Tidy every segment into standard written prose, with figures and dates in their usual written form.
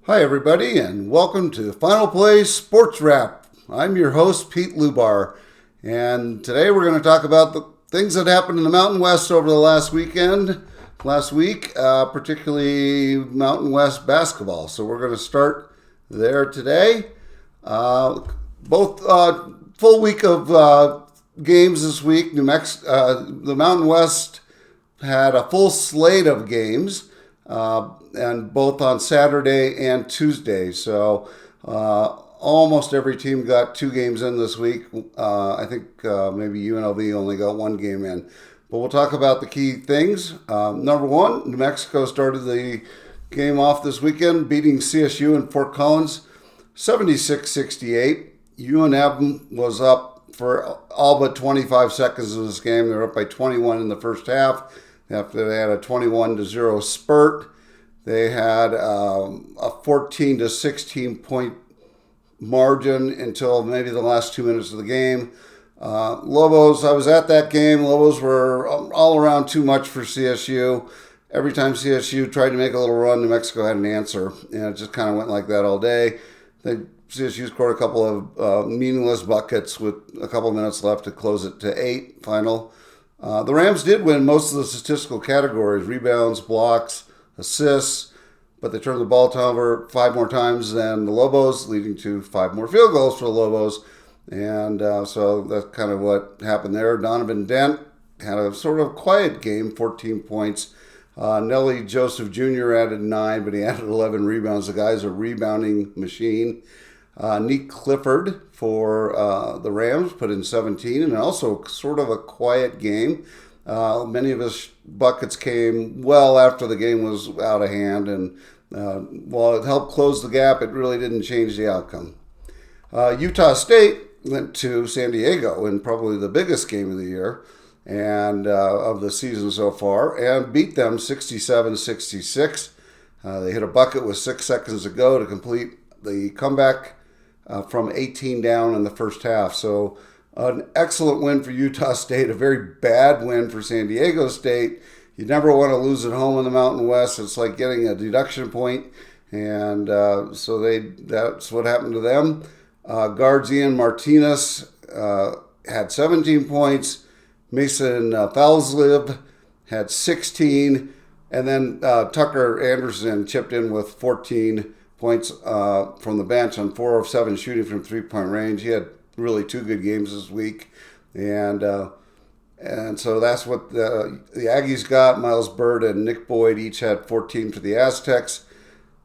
Hi, everybody, and welcome to Final Play Sports Wrap. I'm your host, Pete Lubar, and today we're going to talk about the things that happened in the Mountain West over the last week, particularly Mountain West basketball. So we're going to start there today. Both full week of games this week. The Mountain West had a full slate of games. And both on Saturday and Tuesday. So almost every team got two games in this week. I think maybe UNLV only got one game in. But we'll talk about the key things. Number one, New Mexico started the game off this weekend, beating CSU in Fort Collins 76-68. UNM was up for all but 25 seconds of this game. They were up by 21 in the first half after they had a 21-0 spurt. They had a 14 to 16 point margin until maybe the last 2 minutes of the game. Lobos, I was at that game. Lobos were all around too much for CSU. Every time CSU tried to make a little run, New Mexico had an answer. And it just kind of went like that all day. CSU scored a couple of meaningless buckets with a couple of minutes left to close it to 8 final. The Rams did win most of the statistical categories, rebounds, blocks, assists, but they turned the ball over 5 more times than the Lobos, leading to 5 more field goals for the Lobos. And so that's kind of what happened there. Donovan Dent had a sort of quiet game, 14 points. Nelly Joseph Jr. added 9, but he added 11 rebounds. The guy's a rebounding machine. Nick Clifford for the Rams put in 17, and also sort of a quiet game. Many of his buckets came well after the game was out of hand, and while it helped close the gap, it really didn't change the outcome. Utah State went to San Diego in probably the biggest game of the year and of the season so far, and beat them 67-66. They hit a bucket with 6 seconds to go to complete the comeback from 18 down in the first half. So an excellent win for Utah State, a very bad win for San Diego State. You never want to lose at home in the Mountain West. It's like getting a deduction point, and so that's what happened to them. Guards Ian Martinez had 17 points. Mason Falsliv had 16, and then Tucker Anderson chipped in with 14 points from the bench on 4 of 7 shooting from three-point range. He had really 2 good games this week, and so that's what the Aggies got. Miles Bird and Nick Boyd each had 14 for the Aztecs.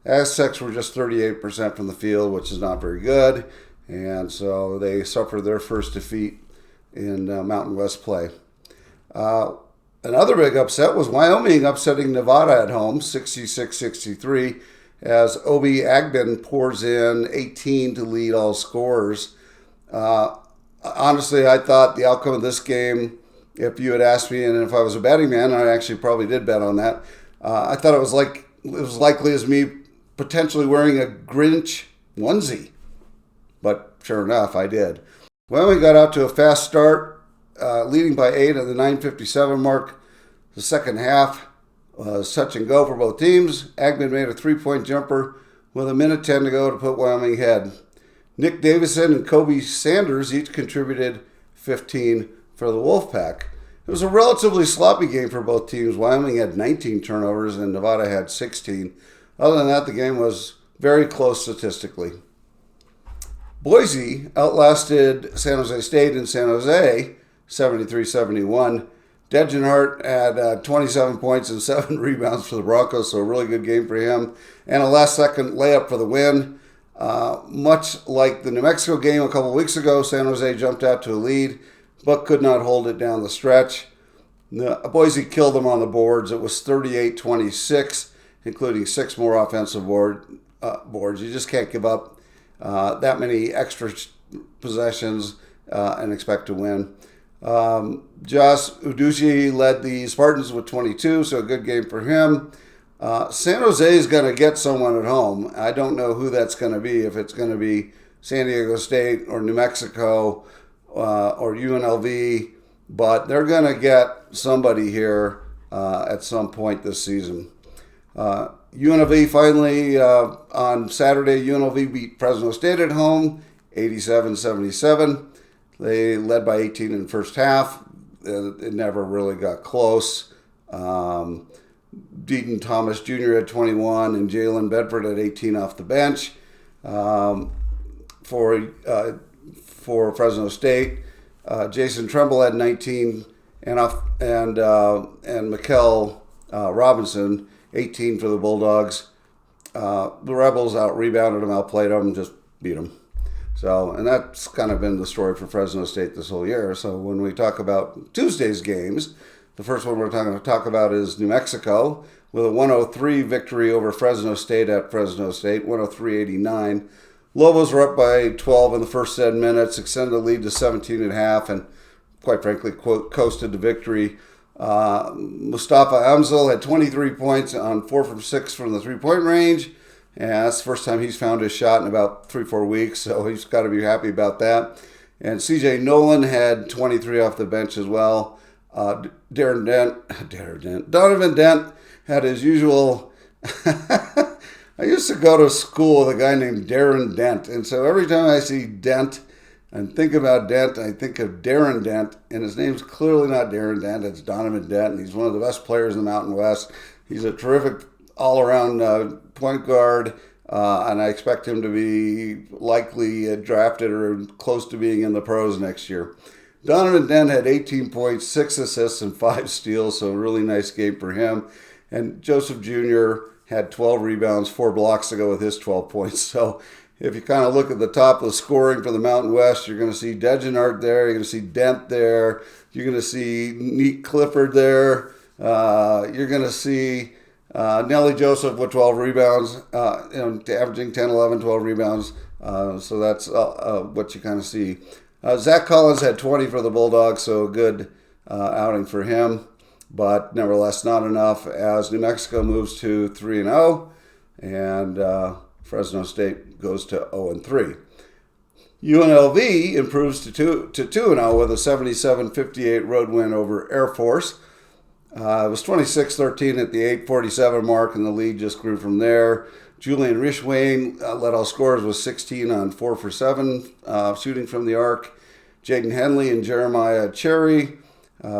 Aztecs were just 38% from the field, which is not very good, and so they suffered their first defeat in Mountain West play. Another big upset was Wyoming upsetting Nevada at home, 66-63, as Obi Agbin pours in 18 to lead all scorers. Honestly, I thought the outcome of this game, if you had asked me, and if I was a betting man, I actually probably did bet on that. I thought it was likely as me potentially wearing a Grinch onesie, but sure enough, I did. Wyoming got out to a fast start, leading by 8 at the 9:57 mark. The second half was touch and go for both teams. Agbin made a 3-point jumper with 1:10 to go to put Wyoming ahead. Nick Davison and Kobe Sanders each contributed 15 for the Wolfpack. It was a relatively sloppy game for both teams. Wyoming had 19 turnovers and Nevada had 16. Other than that, the game was very close statistically. Boise outlasted San Jose State in San Jose, 73-71. Degenhart had 27 points and 7 rebounds for the Broncos, so a really good game for him. And a last-second layup for the win. Much like the New Mexico game a couple weeks ago, San Jose jumped out to a lead, but could not hold it down the stretch. Boise killed them on the boards. It was 38-26, including 6 more offensive boards. You just can't give up that many extra possessions and expect to win. Josh Udushi led the Spartans with 22, so a good game for him. San Jose is going to get someone at home. I don't know who that's going to be, if it's going to be San Diego State or New Mexico or UNLV, but they're going to get somebody here at some point this season. UNLV finally, on Saturday, UNLV beat Fresno State at home, 87-77. They led by 18 in the first half. It never really got close. Deaton Thomas Jr. had 21 and Jalen Bedford had 18 off the bench for Fresno State. Jason Tremble had 19 and Mikkel Robinson 18 for the Bulldogs. The Rebels out-rebounded them, outplayed them, just beat them. So, and that's kind of been the story for Fresno State this whole year. So when we talk about Tuesday's games, the first one we're going to talk about is New Mexico with a 103 victory over Fresno State at Fresno State, 103-89. Lobos were up by 12 in the first 10 minutes, extended the lead to 17 at half, and quite frankly, coasted to victory. Mustafa Amzil had 23 points on 4 from 6 from the three-point range. And that's the first time he's found his shot in about 3-4 weeks, so he's got to be happy about that. And CJ Nolan had 23 off the bench as well. Donovan Dent had his usual... I used to go to school with a guy named Darren Dent, and so every time I see Dent and think about Dent, I think of Darren Dent, and his name's clearly not Darren Dent, it's Donovan Dent, and he's one of the best players in the Mountain West. He's a terrific all-around point guard, and I expect him to be likely drafted or close to being in the pros next year. Donovan Dent had 18 points, 6 assists, and 5 steals, so a really nice game for him. And Joseph Jr. had 12 rebounds, 4 blocks to go with his 12 points. So if you kind of look at the top of the scoring for the Mountain West, you're going to see Degenhart there, you're going to see Dent there, you're going to see Neat Clifford there, you're going to see Nelly Joseph with 12 rebounds, averaging 10, 11, 12 rebounds. So that's what you kind of see. Zach Collins had 20 for the Bulldogs, so a good outing for him. But nevertheless, not enough as New Mexico moves to 3-0, and Fresno State goes to 0-3. UNLV improves to 2-0 with a 77-58 road win over Air Force. It was 26-13 at the 8:47 mark, and the lead just grew from there. Julian Rishwain led all scorers with 16 on 4 for 7, shooting from the arc. Jaden Henley and Jeremiah Cherry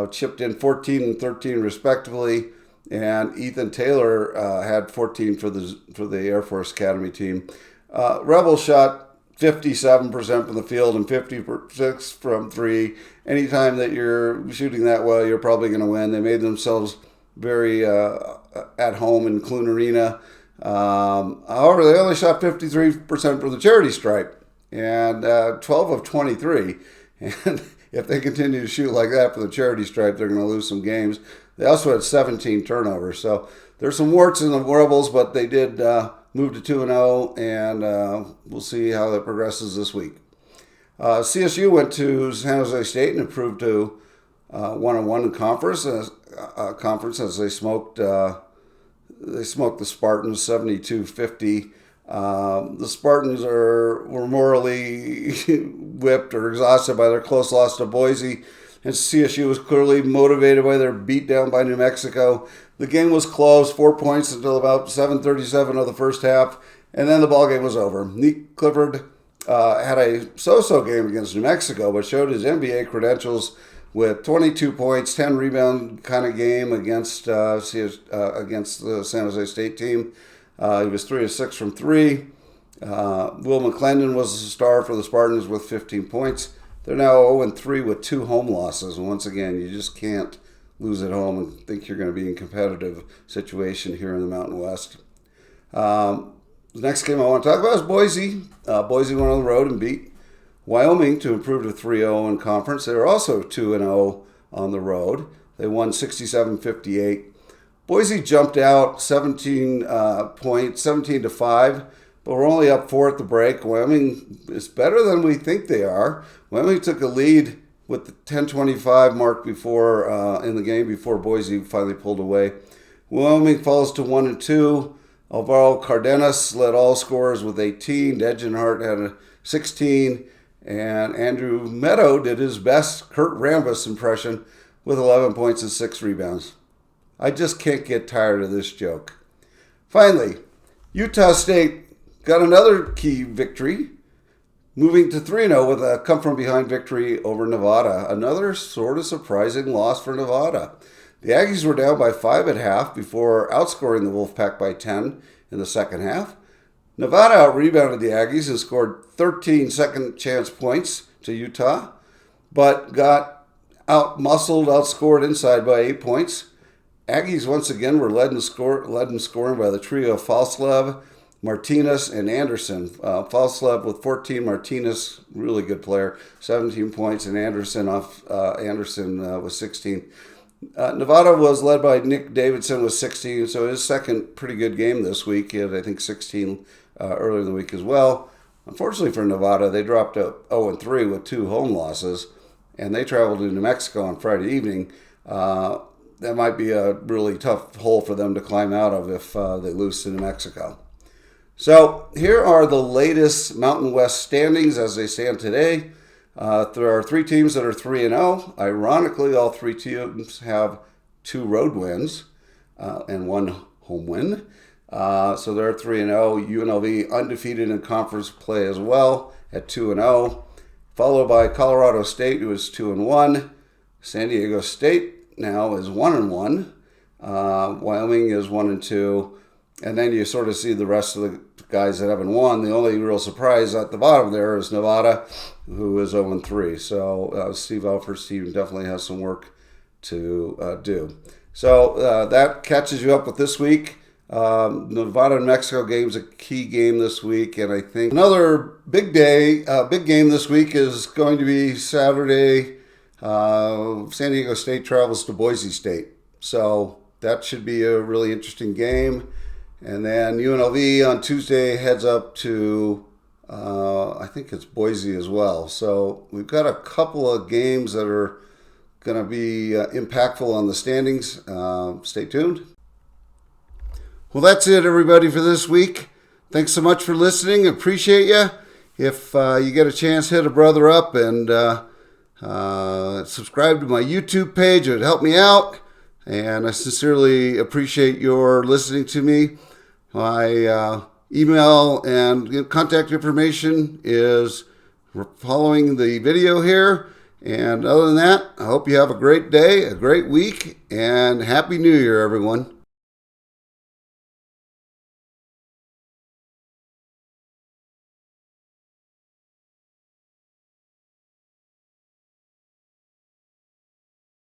chipped in 14 and 13 respectively, and Ethan Taylor had 14 for the Air Force Academy team. Rebels shot 57% from the field and 56 from 3. Anytime that you're shooting that well, you're probably going to win. They made themselves very at home in Clune Arena. However, they only shot 53% from the charity stripe and 12 of 23. And if they continue to shoot like that for the charity stripe, they're going to lose some games. They also had 17 turnovers. So there's some warts in the Rebels, but they did move to 2-0, and we'll see how that progresses this week. CSU went to San Jose State and improved to 1-1 in conference as they smoked the Spartans 72-50. The Spartans were morally whipped or exhausted by their close loss to Boise, and CSU was clearly motivated by their beatdown by New Mexico. The game was close, 4 points until about 7:37 of the first half, and then the ball game was over. Neat Clifford had a so-so game against New Mexico, but showed his NBA credentials with 22 points, 10 rebound kind of game against the San Jose State team. He was 3 of 6 from 3. Will McClendon was the star for the Spartans with 15 points. They're now 0-3 with 2 home losses. And once again, you just can't lose at home and think you're going to be in a competitive situation here in the Mountain West. The next game I want to talk about is Boise. Boise went on the road and beat Wyoming to improve to 3-0 in conference. They were also 2-0 on the road. They won 67-58. Boise jumped out 17 points, 17-5, but we're only up 4 at the break. Wyoming is better than we think they are. Wyoming took a lead with the 10:25 mark before in the game before Boise finally pulled away. Wyoming falls to 1-2. Alvaro Cardenas led all scorers with 18. Degenhart had 16. And Andrew Meadow did his best Kurt Rambis impression with 11 points and 6 rebounds. I just can't get tired of this joke. Finally, Utah State got another key victory, moving to 3-0 with a come-from-behind victory over Nevada. Another sort of surprising loss for Nevada. The Aggies were down by 5 at half before outscoring the Wolfpack by 10 in the second half. Nevada out-rebounded the Aggies and scored 13 second-chance points to Utah, but got out-muscled, outscored inside by 8 points. Aggies once again were led in scoring by the trio of Falslev, Martinez, and Anderson. Falslev with 14, Martinez, really good player, 17 points, and Anderson with 16. Nevada was led by Nick Davidson with 16, so his second pretty good game this week. He had, I think, 16 earlier in the week as well. Unfortunately for Nevada, they dropped out 0-3 with 2 home losses, and they traveled to New Mexico on Friday evening. That might be a really tough hole for them to climb out of if they lose to New Mexico. So here are the latest Mountain West standings as they stand today. There are 3 teams that are 3-0. Ironically, all 3 teams have 2 road wins and 1 home win. So they're 3-0. UNLV undefeated in conference play as well at 2-0, followed by Colorado State, who is 2-1. San Diego State now is 1-1. Wyoming is 1-2. And then you sort of see the rest of the guys that haven't won. The only real surprise at the bottom there is Nevada, who is 0-3. So Steve Alford's team definitely has some work to do. So that catches you up with this week. Nevada and Mexico game is a key game this week, and I think another big game this week is going to be Saturday. San Diego State travels to Boise State, so that should be a really interesting game. And then UNLV on Tuesday heads up to, I think it's Boise as well. So we've got a couple of games that are going to be impactful on the standings. Stay tuned. Well, that's it, everybody, for this week. Thanks so much for listening. Appreciate you. If you get a chance, hit a brother up and subscribe to my YouTube page. It would help me out. And I sincerely appreciate your listening to me. My email and contact information is following the video here. And other than that, I hope you have a great day, a great week, and Happy New Year, everyone.